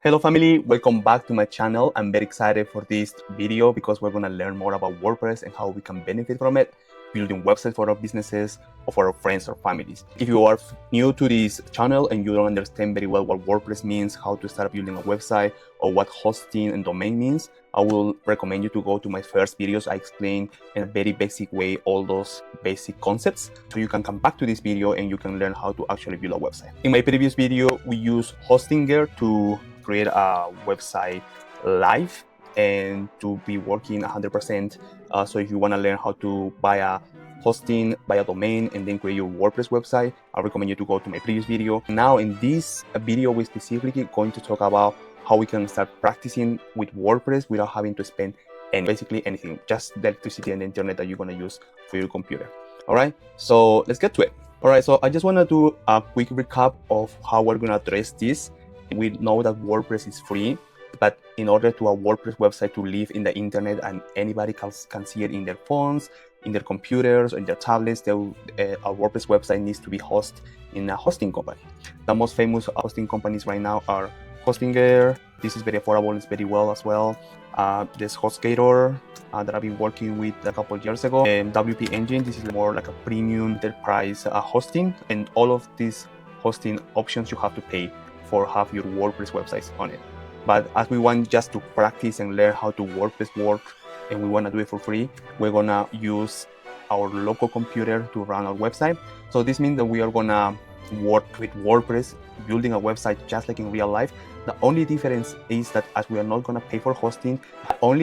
Hello family, welcome back to my channel. I'm very excited for this video because we're going to learn more about WordPress and how we can benefit from it, building websites for our businesses or for our friends or families. If you are new to this channel and you don't understand very well what WordPress means, how to start building a website, or what hosting and domain means, I will recommend you to go to my first videos. I explain in a very basic way all those basic concepts, so you can come back to this video and you can learn how to actually build a website. In my previous video, we used Hostinger to create a website live and to be working 100%. So if you want to learn how to buy a hosting, buy a domain, and then create your WordPress website, I recommend you to go to my previous video. Now in this video, we're specifically going to talk about how we can start practicing with WordPress without having to spend basically anything, just the electricity and the internet that you're going to use for your computer. All right, so let's get to it. All right, so I just want to do a quick recap of how we're going to address this. We know that WordPress is free, but in order to a WordPress website to live in the internet and anybody can see it in their phones, in their computers, or in their tablets, a WordPress website needs to be hosted in a hosting company. The most famous hosting companies right now are Hostinger. This is very affordable, it's very well as well. There's HostGator that I've been working with a couple of years ago. And WP Engine, this is more like a premium enterprise hosting, and all of these hosting options you have to pay for have your WordPress websites on it. But as we want just to practice and learn how to WordPress work, and we want to do it for free, we're gonna use our local computer to run our website. So this means that we are gonna work with WordPress, building a website just like in real life. The only difference is that as we are not gonna pay for hosting, the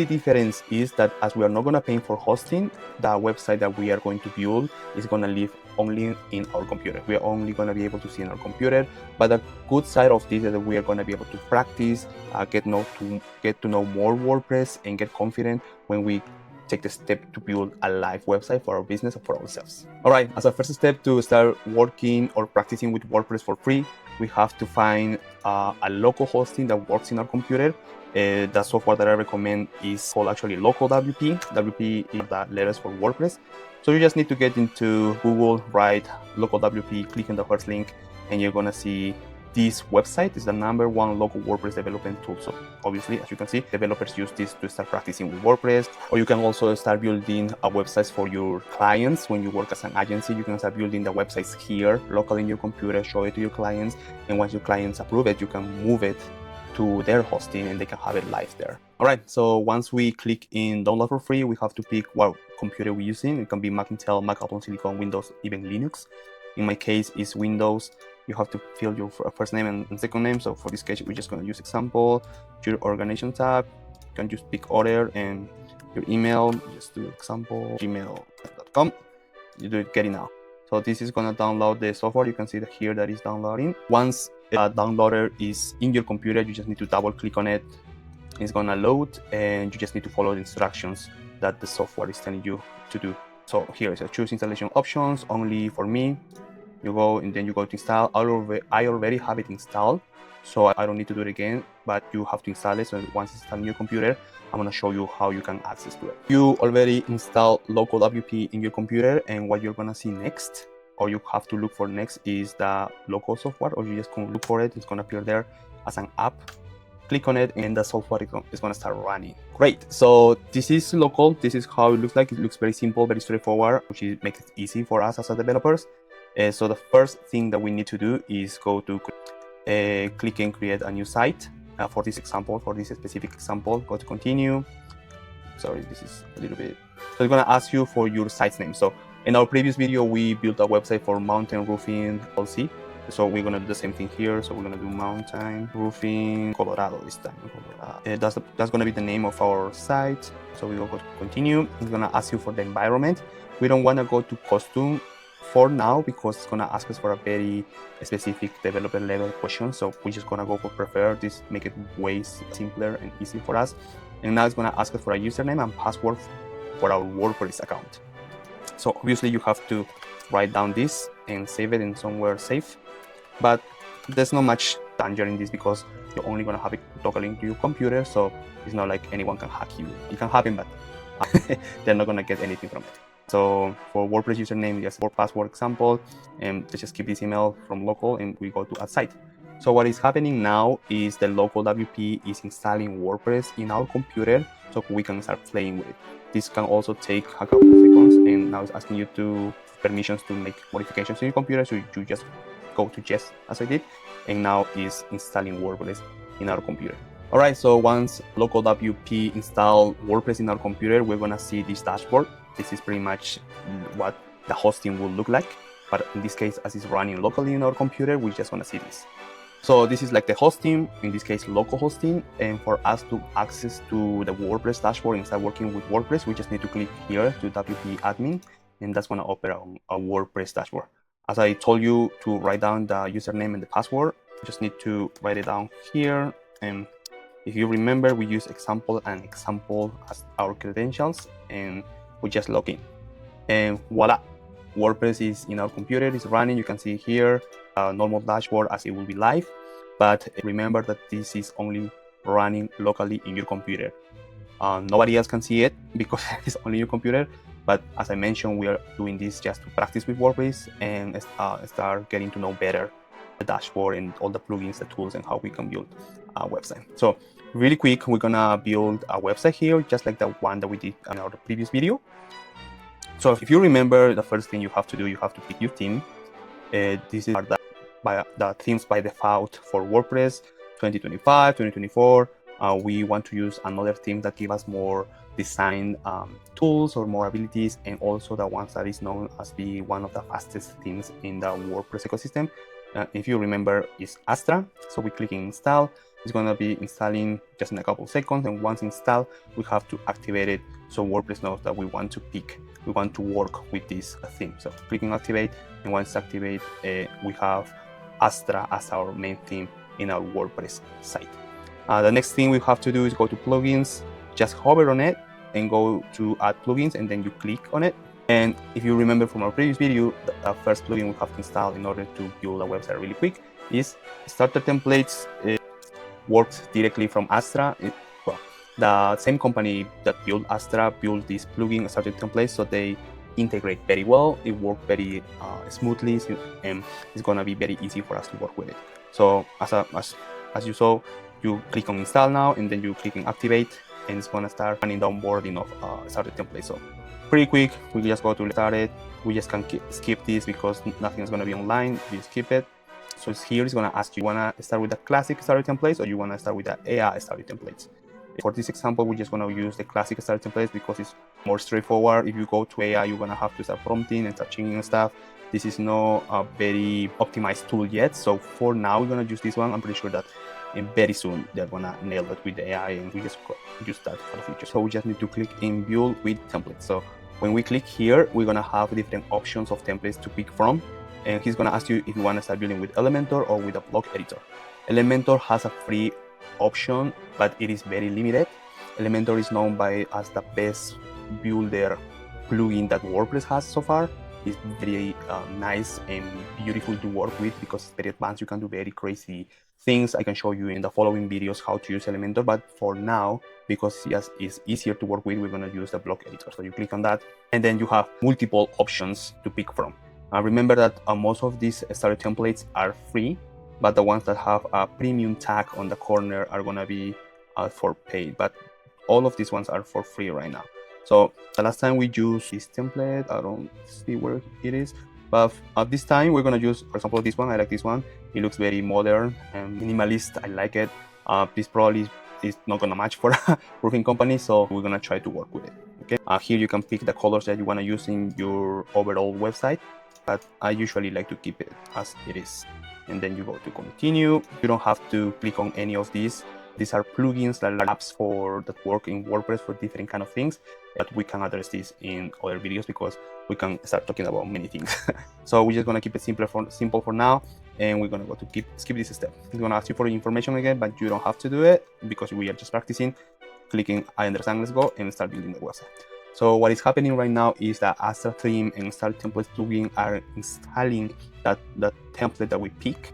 website that we are going to build is gonna live only in our computer. We are only going to be able to see in our computer. But the good side of this is that we are going to be able to practice, get to know more WordPress, and get confident when we take the step to build a live website for our business or for ourselves. All right, as a first step to start working or practicing with WordPress for free, we have to find a local hosting that works in our computer. The software that I recommend is called actually Local WP. WP is the letters for WordPress. So you just need to get into Google, write Local WP, click on the first link, and you're gonna see this website is the #1 local WordPress development tool. So obviously, as you can see, developers use this to start practicing with WordPress. Or you can also start building websites for your clients. When you work as an agency, you can start building the websites here, locally in your computer, show it to your clients. And once your clients approve it, you can move it to their hosting and they can have it live there. All right, so once we click in download for free, we have to pick what computer we're using. It can be Mac Intel, Mac Apple Silicon, Windows, even Linux. In my case, it's Windows. You have to fill your first name and second name. So for this case, we're just going to use example, your organization tab. You can just pick order and your email. Just do example, gmail.com. You do it, get it now. So this is going to download the software. You can see that here that is downloading. Once a downloader is in your computer, you just need to double click on it. It's going to load and you just need to follow the instructions that the software is telling you to do. So here is a choose installation options only for me. You go and then you go to install. I already have it installed, so I don't need to do it again, but you have to install it. So once it's installed on your computer, I'm going to show you how you can access to it. You already installed local WP in your computer, and what you're going to see next, or you have to look for next, is the local software, or you just can look for it. It's going to appear there as an app. Click on it and the software is going to start running. Great. So this is local. This is how it looks like. It looks very simple, very straightforward, which makes it easy for us as developers. So the first thing that we need to do is go to click and create a new site. For this example, for this specific example, go to continue. Sorry, this is a little bit. So it's going to ask you for your site's name. So in our previous video, we built a website for Mountain Roofing LLC. So we're going to do the same thing here. So we're going to do Mountain Roofing Colorado this time. Colorado. That's going to be the name of our site. So we go to continue. It's going to ask you for the environment. We don't want to go to custom for now because it's going to ask us for a very specific developer level question. So we're just going to go for preferred. This make it way simpler and easy for us. And now it's going to ask us for a username and password for our WordPress account. So obviously you have to write down this and save it in somewhere safe. But there's not much danger in this because you're only going to have it locally into your computer. So it's not like anyone can hack you. It can happen, but they're not going to get anything from it. So for WordPress username, just for password example, and let's just keep this email from local and we go to add site. So what is happening now is the local WP is installing WordPress in our computer so we can start playing with it. This can also take a couple of seconds, and now it's asking you to permissions to make modifications in your computer, so you just go to yes as I did, and now it's installing WordPress in our computer. All right, so once local WP install WordPress in our computer, we're gonna see this dashboard. This is pretty much what the hosting will look like, but in this case, as it's running locally in our computer, we just wanna see this. So this is like the hosting, in this case local hosting, and for us to access to the WordPress dashboard and start working with WordPress, we just need to click here to WP admin, and that's going to open a WordPress dashboard. As I told you to write down the username and the password, you just need to write it down here, and if you remember, we use example and example as our credentials, and we just log in, and voila, WordPress is in our computer, it's running. You can see here a normal dashboard as it will be live, but remember that this is only running locally in your computer. Nobody else can see it because it's only your computer, but as I mentioned, we are doing this just to practice with WordPress and start getting to know better the dashboard and all the plugins, the tools, and how we can build a website. So really quick, we're gonna build a website here just like the one that we did in our previous video. So if you remember, the first thing you have to do, you have to pick your theme. This is the themes by default for WordPress 2025, 2024. We want to use another theme that give us more design tools or more abilities, and also the ones that is known as be one of the fastest themes in the WordPress ecosystem. If you remember, is Astra. So we click install. It's going to be installing just in a couple of seconds, and once installed, we have to activate it so WordPress knows that we want to work with this theme. So clicking activate, and once activate, we have Astra as our main theme in our WordPress site. The next thing we have to do is go to plugins, just hover on it and go to add plugins, and then you click on it. And if you remember from our previous video, the first plugin we have to install in order to build a website really quick is Starter Templates. Works directly from Astra. Well, the same company that built Astra built this plugin, Starter Templates, so they integrate very well. It works very smoothly, and it's gonna be very easy for us to work with it. So as you saw, you click on install now, and then you click on activate, and it's gonna start running the onboarding of Starter Template. So pretty quick, we just go to started. We just can skip this because nothing is gonna be online. You skip it. So here it's going to ask you, wanna start with the classic starter templates or you want to start with the AI starter templates. For this example, we're just going to use the classic starter templates because it's more straightforward. If you go to AI, you're going to have to start prompting and start changing stuff. This is not a very optimized tool yet. So for now, we're going to use this one. I'm pretty sure that very soon they're going to nail it with the AI, and we just use that for the future. So we just need to click in build with templates. So when we click here, we're going to have different options of templates to pick from. And he's going to ask you if you want to start building with Elementor or with a block editor. Elementor has a free option, but it is very limited. Elementor is known as the best builder plugin that WordPress has so far. It's very nice and beautiful to work with because it's very advanced. You can do very crazy things. I can show you in the following videos how to use Elementor, but for now, because it's easier to work with, we're going to use the block editor. So you click on that, and then you have multiple options to pick from. Remember that most of these starter templates are free, but the ones that have a premium tag on the corner are going to be for paid, but all of these ones are for free right now. So the last time we used this template, I don't see where it is, but at this time we're going to use, for example, this one. I like this one. It looks very modern and minimalist. I like it. This probably is not going to match for a roofing company, so we're going to try to work with it. Okay. Here you can pick the colors that you want to use in your overall website, but I usually like to keep it as it is. And then you go to continue. You don't have to click on any of these. These are plugins that are apps that work in WordPress for different kind of things, but we can address this in other videos because we can start talking about many things. So we're just gonna keep it simple for now, and we're gonna go to skip this step. It's gonna ask you for information again, but you don't have to do it because we are just practicing. Clicking I understand, let's go and start building the website. So what is happening right now is that Astra theme and Starter Templates plugin are installing the template that we pick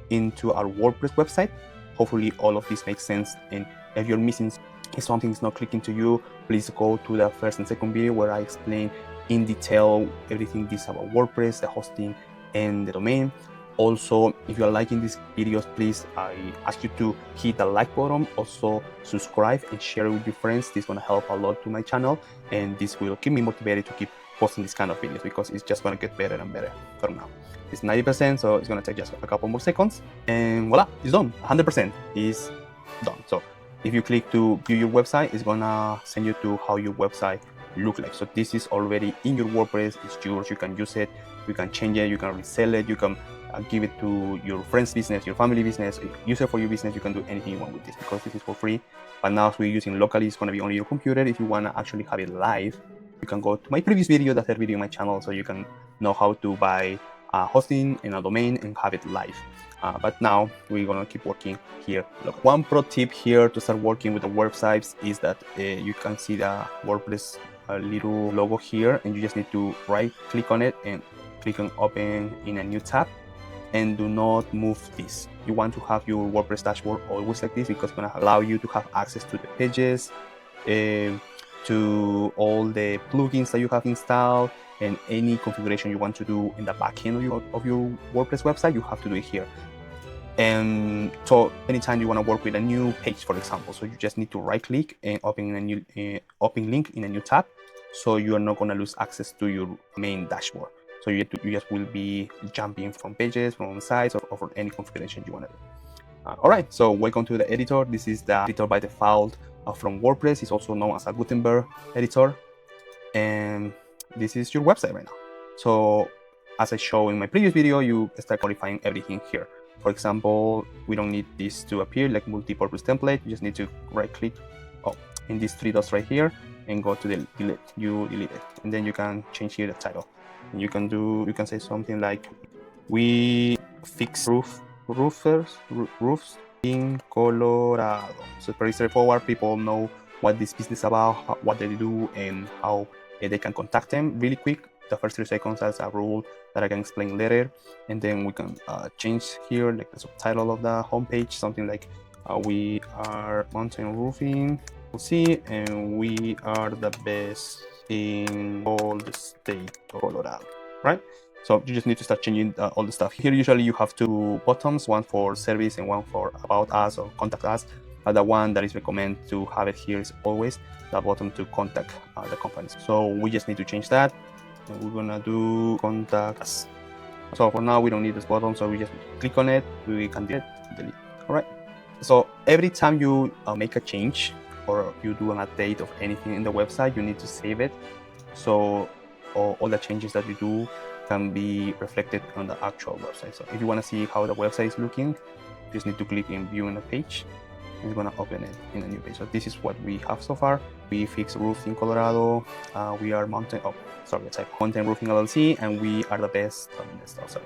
into our WordPress website. Hopefully all of this makes sense, and if you're missing, if something is not clicking to you, please go to the first and second video where I explain in detail everything this about WordPress, the hosting and the domain. Also, if you are liking these videos, please, I ask you to hit the like button, also subscribe and share it with your friends. This is going to help a lot to my channel, and this will keep me motivated to keep posting this kind of videos, because it's just going to get better and better from now. It's 90%, so it's going to take just a couple more seconds, and voila, it's done. 100% is done. So if you click to view your website, it's going to send you to how your website look like. So this is already in your WordPress. It's yours. You can use it, you can change it, you can resell it, you can give it to your friend's business, your family business, use it for your business. You can do anything you want with this, because this is for free. But now, as we're using locally, it's going to be on your computer. If you want to actually have it live, you can go to my previous video, the third video in my channel, so you can know how to buy hosting and a domain and have it live. But now we're going to keep working here. Look, one pro tip here to start working with the websites is that you can see the WordPress little logo here, and you just need to right click on it and click on open in a new tab, and do not move this. You want to have your WordPress dashboard always like this, because it's going to allow you to have access to the pages, to all the plugins that you have installed, and any configuration you want to do in the backend of your WordPress website, you have to do it here. And so anytime you want to work with a new page, for example, so you just need to right click and open a new open link in a new tab, so you are not going to lose access to your main dashboard. So you just will be jumping from pages, from sites, or for any configuration you want to do. All right, so welcome to the editor. This is the editor by default from WordPress. It's also known as a Gutenberg editor. And this is your website right now. So as I showed in my previous video, you start modifying everything here. For example, we don't need this to appear like multi-purpose template. You just need to right click in these three dots right here and go to the delete. You delete it, and then you can change here the title. You can say something like, we fix roofs in Colorado. So it's pretty straightforward. People know what this business is about, what they do, and how they can contact them really quick. The first 3 seconds as a rule that I can explain later, and then we can change here like the subtitle of the homepage, something like we are mountain roofing, and we are the best in all the state of Colorado, right? So you just need to start changing all the stuff. Here usually you have 2 buttons, one for service and one for about us or contact us. But the one that is recommended to have it here is always the button to contact the companies. So we just need to change that, and we're gonna do contact us. So for now we don't need this button, so we just click on it, we can delete. All right. So every time you make a change or you do an update of anything in the website, you need to save it, so all the changes that you do can be reflected on the actual website. So if you want to see how the website is looking, you just need to click in view in the page, and it's going to open it in a new page. So this is what we have so far. We fix roofs in Colorado. We are mountain roofing LLC, and we are the best. Sorry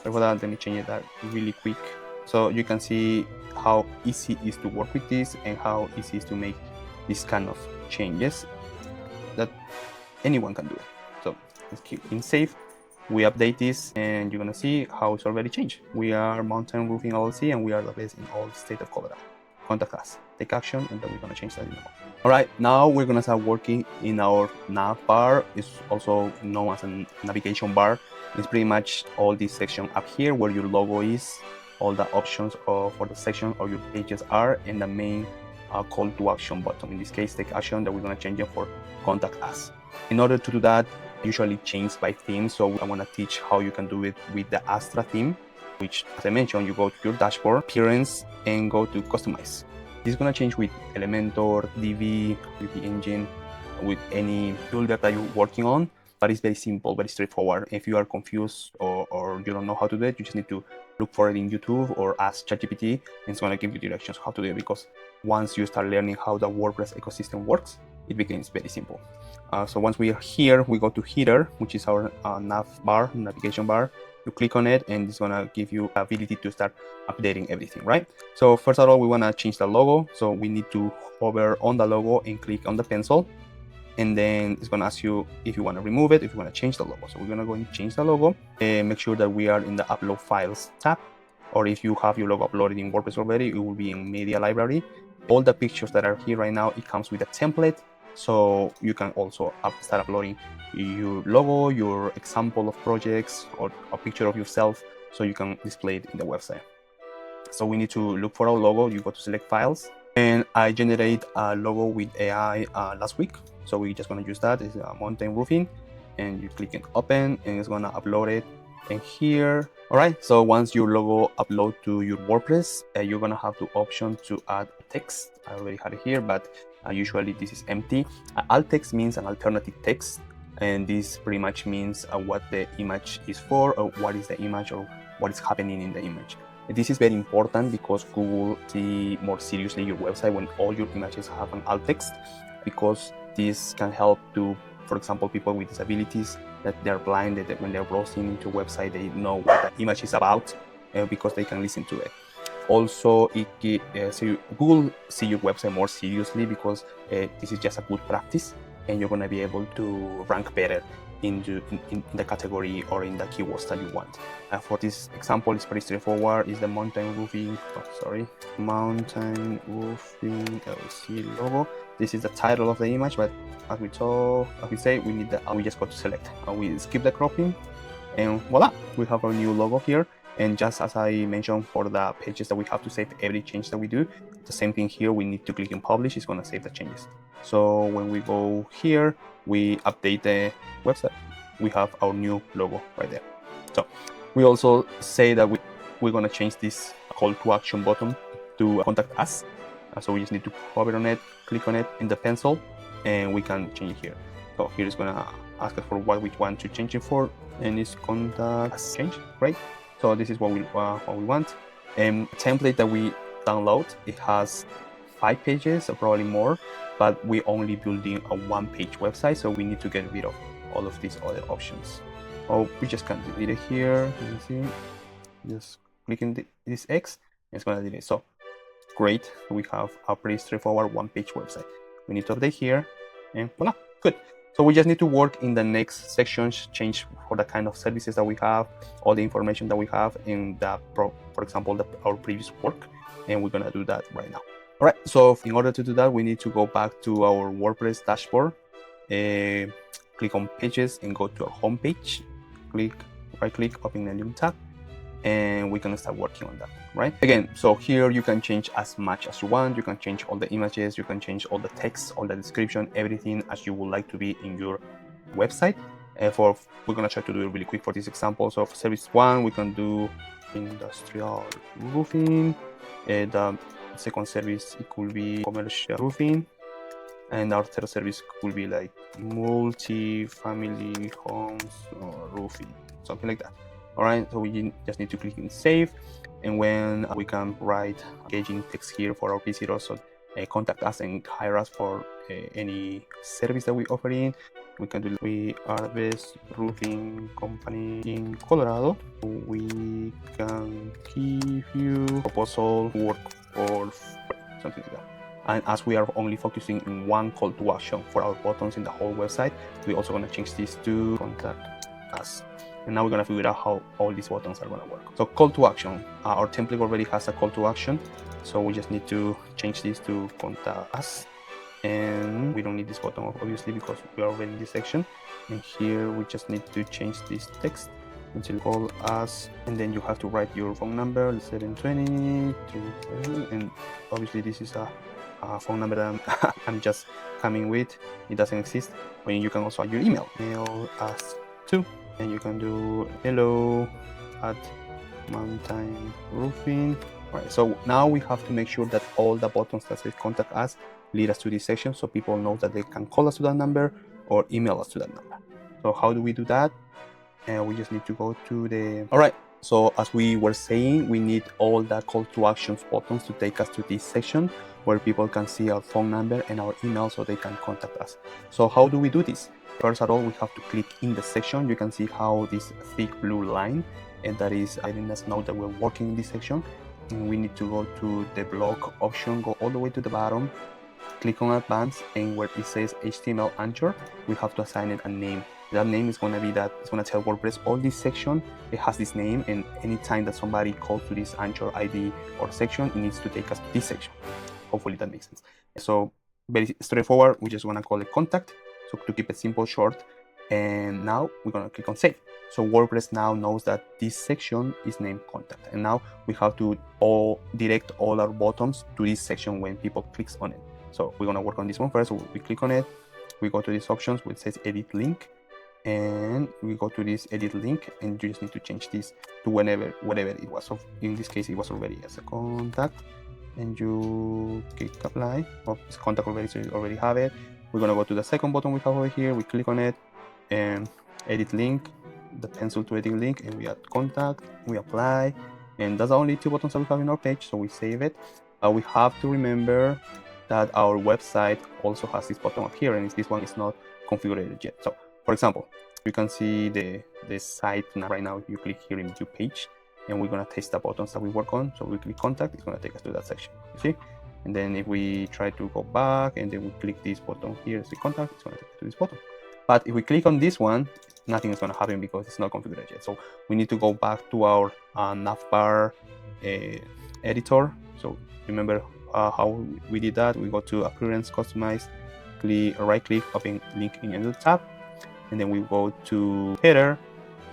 for that. Let me change that really quick, so you can see how easy it is to work with this and how easy it is to make this kind of changes that anyone can do it. So let's keep in save. We update this, and you're gonna see how it's already changed. We are mountain roofing LLC, and we are the best in all the state of Colorado. Contact us, take action, and then we're gonna change that in a moment. All right, now we're gonna start working in our nav bar. It's also known as a navigation bar. It's pretty much all this section up here where your logo is, all the options for the section or your pages are, and the main call to action button. In this case, take action, that we're gonna change it for contact us. In order to do that, usually change by theme. So I want to teach how you can do it with the Astra theme, which, as I mentioned, you go to your dashboard, appearance, and go to customize. This is going to change with Elementor, Divi, with the engine, with any tool that you're working on, but it's very simple, very straightforward. If you are confused or you don't know how to do it, you just need to look for it in YouTube or ask ChatGPT, and it's going to give you directions how to do it, because once you start learning how the WordPress ecosystem works, it becomes very simple. So once we are here, we go to header, which is our navigation bar. You click on it, and it's gonna give you the ability to start updating everything, right? So first of all, we wanna change the logo. So we need to hover on the logo and click on the pencil, and then it's gonna ask you if you wanna remove it, if you wanna change the logo. So we're gonna go and change the logo, and make sure that we are in the upload files tab, or if you have your logo uploaded in WordPress already, it will be in media library. All the pictures that are here right now, it comes with a template. So you can also start uploading your logo, your example of projects, or a picture of yourself so you can display it in the website. So we need to look for our logo. You go to select files, and I generate a logo with AI last week. So we're just gonna use that. It's a mountain roofing, and you click and open, and it's gonna upload it. And here, all right. So once your logo upload to your WordPress, you're gonna have the option to add text. I already had it here, but usually this is empty. Alt text means an alternative text, and this pretty much means what the image is for, or what is the image, or what is happening in the image. This is very important because Google see more seriously your website when all your images have an alt text, because this can help to, for example, people with disabilities that they're blind, that when they're browsing into a website, they know what the image is about because they can listen to it. Also, so Google see your website more seriously because this is just a good practice, and you're going to be able to rank better in the category or in the keywords that you want. For this example, it's pretty straightforward. Is the mountain roofing, mountain roofing LC logo. This is the title of the image, but as we say, we need we just go to select, and we skip the cropping, and voila, we have our new logo here. And just as I mentioned for the pages that we have to save every change that we do, the same thing here, we need to click on publish. It's going to save the changes. So when we go here, we update the website, we have our new logo right there. So we also say that we're going to change this call to action button to contact us. So we just need to hover on it, click on it in the pencil, and we can change it here. So here is going to ask us for what we want to change it for, and it's contact us change, right? So this is what we want. Template that we download, it has 5 pages or probably more, but we're only building a 1-page website, so we need to get rid of all of these other options. Oh, we just can delete it here. You can see, just clicking this X, it's gonna delete. So great, we have a pretty straightforward 1-page website. We need to update here, and voila, good. So we just need to work in the next sections, change for the kind of services that we have, all the information that we have in the, for example, our previous work, and we're gonna do that right now. All right, so in order to do that, we need to go back to our WordPress dashboard, click on pages and go to our home page, right click, open a new tab, and we can start working on that, right? Again, so here you can change as much as you want. You can change all the images, you can change all the text, all the description, everything as you would like to be in your website. We're gonna try to do it really quick for this example. So for service 1, we can do industrial roofing, and the second service, it could be commercial roofing, and our third service could be like multi-family homes or roofing, something like that. All right, so we just need to click in save, and when we can write engaging text here for our visitors, so contact us and hire us for any service that we offer in. We can do, we are the best roofing company in Colorado. We can give you proposal work for something like that. And as we are only focusing in one call to action for our buttons in the whole website, we're also going to change this to contact us. And now we're going to figure out how all these buttons are going to work. So call to action, our template already has a call to action, so we just need to change this to contact us. And we don't need this button obviously because we are already in this section. And here we just need to change this text until call us, and then you have to write your phone number, 720, and obviously this is a phone number that I'm just coming with, it doesn't exist. But you can also add your email us too, and you can do hello@mountain roofing. All right, so now we have to make sure that all the buttons that say contact us lead us to this section, so people know that they can call us to that number or email us to that number. So how do we do that? And we just need to go to the, all right, so as we were saying, we need all the call to actions buttons to take us to this section where people can see our phone number and our email so they can contact us. So how do we do this? First of all, we have to click in the section. You can see how this thick blue line, and that is letting us know that we're working in this section. And we need to go to the blog option, go all the way to the bottom, click on advanced, and where it says HTML anchor, we have to assign it a name. That name is going to be that, it's going to tell WordPress all this section, it has this name, and anytime that somebody calls to this anchor ID or section, it needs to take us to this section. Hopefully that makes sense. So very straightforward, we just want to call it contact. So to keep it simple, short, And now we're gonna click on save. So WordPress now knows that this section is named contact, and now we have to direct all our buttons to this section when people clicks on it. So we're gonna work on this one first. So we click on it, we go to these options which says edit link, and we go to this edit link, and you just need to change this to whatever it was. So in this case it was already as a contact, and you click apply. Oh, it's contact already, so you already have it. We're gonna go to the second button we have over here, we click on it, and edit link, the pencil to edit link, and we add contact, we apply, and that's the only two buttons that we have in our page. So we save it. We have to remember that our website also has this button up here, and this one is not configured yet. So for example, you can see the site now. Right now, if you click here in view page, and we're gonna test the buttons that we work on. So we click contact, it's gonna take us to that section, you see? And then if we try to go back and then we click this button here, see contact, it's gonna take us to this button. But if we click on this one, nothing is gonna happen because it's not configured yet. So we need to go back to our navbar editor. So remember how we did that? We go to appearance, customize, right click, open link in another tab, and then we go to header.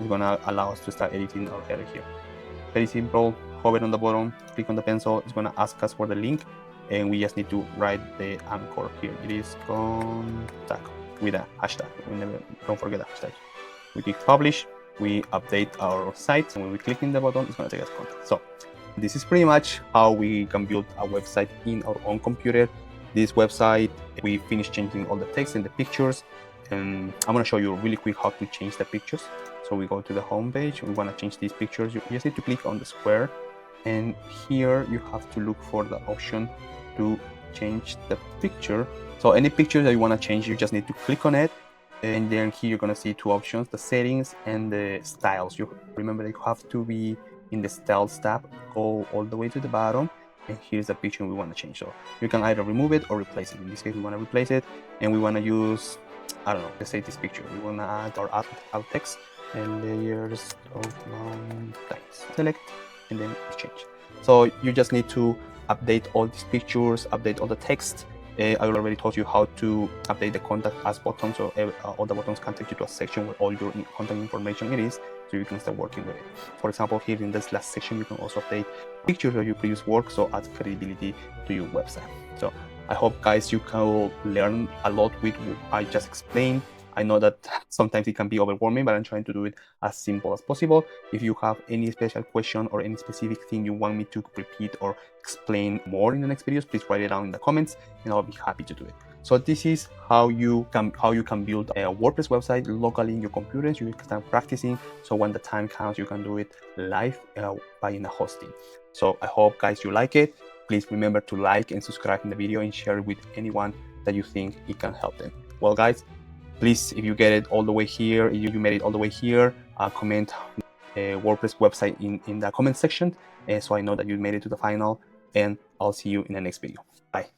It's gonna allow us to start editing our header here. Very simple. Hover on the bottom, click on the pencil. It's gonna ask us for the link, and we just need to write the anchor here. It is contact with a hashtag. Don't forget the hashtag. We click publish. We update our site, and when we click in the button, it's gonna take us contact. So this is pretty much how we can build a website in our own computer. This website, we finished changing all the text and the pictures, and I'm gonna show you really quick how to change the pictures. So we go to the home page, we wanna change these pictures. You just need to click on the square, and here you have to look for the option to change the picture. So any picture that you wanna change, you just need to click on it, and then here you're gonna see two options, the settings and the styles. You remember that you have to be in the styles tab, go all the way to the bottom, and here's the picture we want to change. So you can either remove it or replace it. In this case, we want to replace it, and we want to use, I don't know, let's say this picture. We want to add our alt text and layers of mountains. Select, and then change. So you just need to update all these pictures, update all the text. I already taught you how to update the contact as button, so all the buttons can take you to a section where all your contact information it is, so you can start working with it. For example, here in this last section, you can also update pictures of your previous work, so add credibility to your website. So I hope, guys, you can learn a lot with what I just explained. I know that sometimes it can be overwhelming, but I'm trying to do it as simple as possible. If you have any special question or any specific thing you want me to repeat or explain more in the next videos, please write it down in the comments, and I'll be happy to do it. So this is how you can build a WordPress website locally in your computers. You can start practicing, so when the time comes, you can do it live buying a hosting. So I hope, guys, you like it. Please remember to like and subscribe in the video and share it with anyone that you think it can help them. Well, guys, please, if you get it all the way here, if you made it all the way here, comment WordPress website in the comment section, so I know that you made it to the final, and I'll see you in the next video. Bye.